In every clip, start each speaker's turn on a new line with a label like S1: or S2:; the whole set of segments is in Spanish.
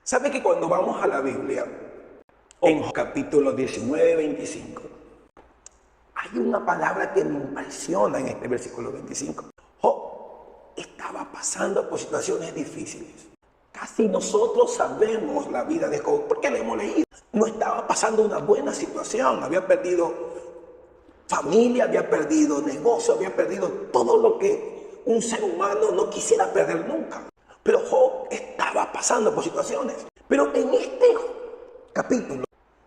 S1: ¿Sabe que cuando vamos a la Biblia, en capítulo 19, 25, hay una palabra que me impresiona en este versículo 25? Job estaba pasando por situaciones difíciles. Casi nosotros sabemos la vida de Job porque la hemos leído. No estaba pasando una buena situación, había perdido familia, había perdido negocio, había perdido todo lo que un ser humano no quisiera perder nunca. Pero Job estaba pasando por situaciones. Pero en este capítulo,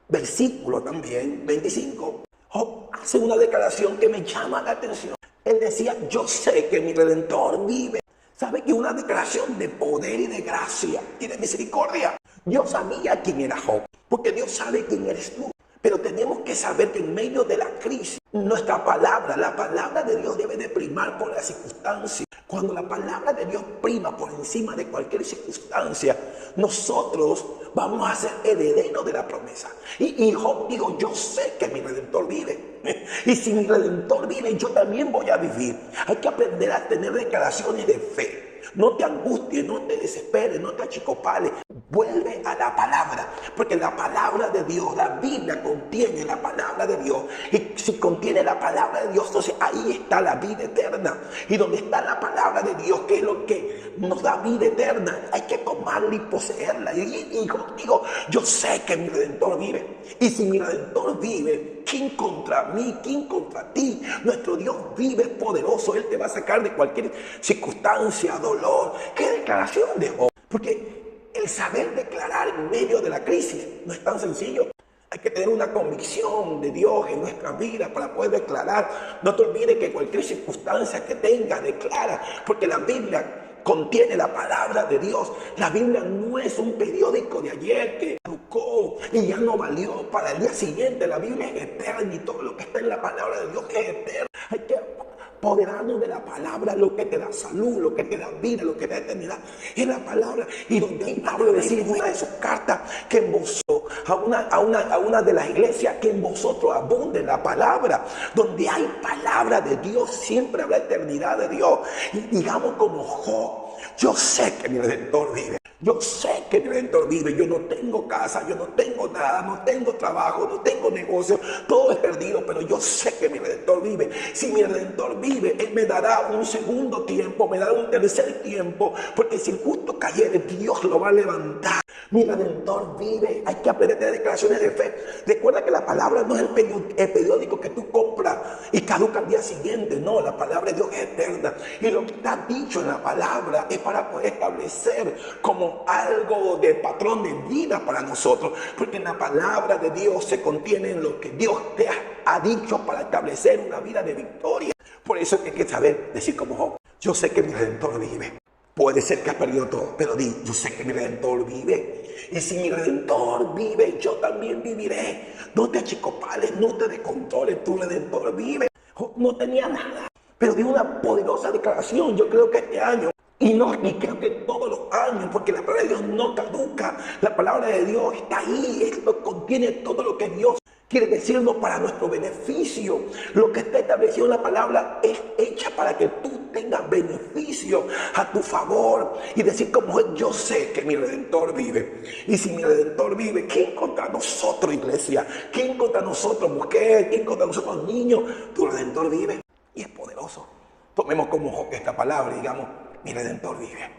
S1: versículo también, 25, Job hace una declaración que me llama la atención. Él decía, yo sé que mi Redentor vive. ¿Sabe que una declaración de poder y de gracia y de misericordia? Dios sabía quién era Job, porque Dios sabe quién eres tú. Pero tenemos que saber que en medio de la crisis, nuestra palabra, la palabra de Dios debe de primar por las circunstancias. Cuando la palabra de Dios prima por encima de cualquier circunstancia, nosotros vamos a ser herederos de la promesa. Y Job dijo, yo sé que mi Redentor vive. Y si mi Redentor vive, yo también voy a vivir. Hay que aprender a tener declaraciones de fe. No te angusties, no te desesperes, no te achicopales. Vuelve a la palabra, porque la palabra de Dios, la Biblia contiene la palabra de Dios. Y si contiene la palabra de Dios, entonces ahí está la vida eterna. Y donde está la palabra de Dios, que es lo que nos da vida eterna, hay que tomarla y poseerla. Y digo, yo sé que mi Redentor vive. Y si mi Redentor vive, ¿quién contra mí? ¿Quién contra ti? Nuestro Dios vive, es poderoso. Él te va a sacar de cualquier circunstancia, dolor. ¿Qué declaración de Job? Porque el saber declarar en medio de la crisis no es tan sencillo. Hay que tener una convicción de Dios en nuestra vida para poder declarar. No te olvides que cualquier circunstancia que tengas, declara. Porque la Biblia contiene la palabra de Dios. La Biblia no es un periódico de ayer que caducó y ya no valió para el día siguiente. La Biblia es eterna y todo lo que está en la palabra de Dios es eterno. Hay que apoderarnos de la palabra, lo que te da salud, lo que te da vida, lo que te da eternidad, es la palabra. Y donde Pablo decía en una de sus cartas que en vosotros, a una de las iglesias, que en vosotros abunde la palabra. Donde hay palabra de Dios, siempre habrá eternidad de Dios. Y digamos como Job, yo sé que mi Redentor vive. Yo sé que mi Redentor vive. Yo no tengo casa, yo no tengo nada, no tengo trabajo, no tengo negocio, todo es perdido, pero yo sé que mi Redentor vive. Si mi Redentor vive, Él me dará un segundo tiempo, me dará un tercer tiempo, porque si el justo cayere, Dios lo va a levantar. Mi Redentor vive. Hay que aprender a tener declaraciones de fe. Recuerda que la palabra no es el periódico que tú compras y caduca al día siguiente. No, la palabra de Dios es eterna. Y lo que está dicho en la palabra es para poder establecer como algo de patrón de vida para nosotros. Porque en la palabra de Dios se contiene lo que Dios te ha dicho para establecer una vida de victoria. Por eso hay que saber decir como Job, yo sé que mi Redentor vive. Puede ser que has perdido todo, pero di, yo sé que mi Redentor vive. Y si mi Redentor vive, yo también viviré. No te achicopales, no te descontroles, tu Redentor vive. No tenía nada, pero dio una poderosa declaración. Yo creo que este año, y creo que todos los años, porque la palabra de Dios no caduca. La palabra de Dios está ahí, contiene todo lo que Dios quiere decirnos para nuestro beneficio. Lo que está establecido en la palabra es hecha para que tú tengas beneficio a tu favor. Y decir como yo sé que mi Redentor vive. Y si mi Redentor vive, ¿quién contra nosotros, iglesia? ¿Quién contra nosotros, mujer? ¿Quién contra nosotros, niños? Tu Redentor vive y es poderoso. Tomemos como esta palabra y digamos, mi Redentor vive.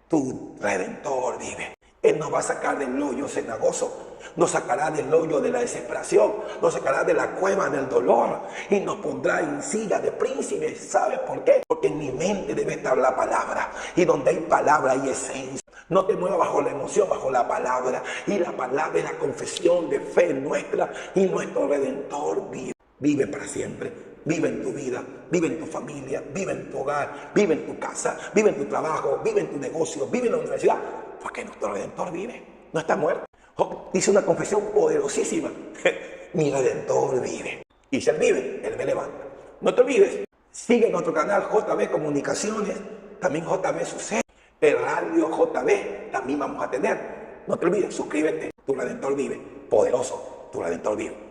S1: Tu Redentor vive. Él nos va a sacar del hoyo cenagoso, nos sacará del hoyo de la desesperación, nos sacará de la cueva del dolor y nos pondrá en silla de príncipe. ¿Sabes por qué? Porque en mi mente debe estar la palabra, y donde hay palabra hay esencia. No te muevas bajo la emoción, bajo la palabra, y la palabra es la confesión de fe nuestra, y nuestro Redentor vive. Vive para siempre. Vive en tu vida, vive en tu familia, vive en tu hogar, vive en tu casa, vive en tu trabajo, vive en tu negocio, vive en la universidad, porque nuestro Redentor vive, no está muerto. Job dice una confesión poderosísima, mi Redentor vive. Y si Él vive, Él me levanta. No te olvides, sigue nuestro canal JB Comunicaciones, también JB Sucede, el radio JB también vamos a tener. No te olvides, suscríbete, tu Redentor vive, poderoso, tu Redentor vive.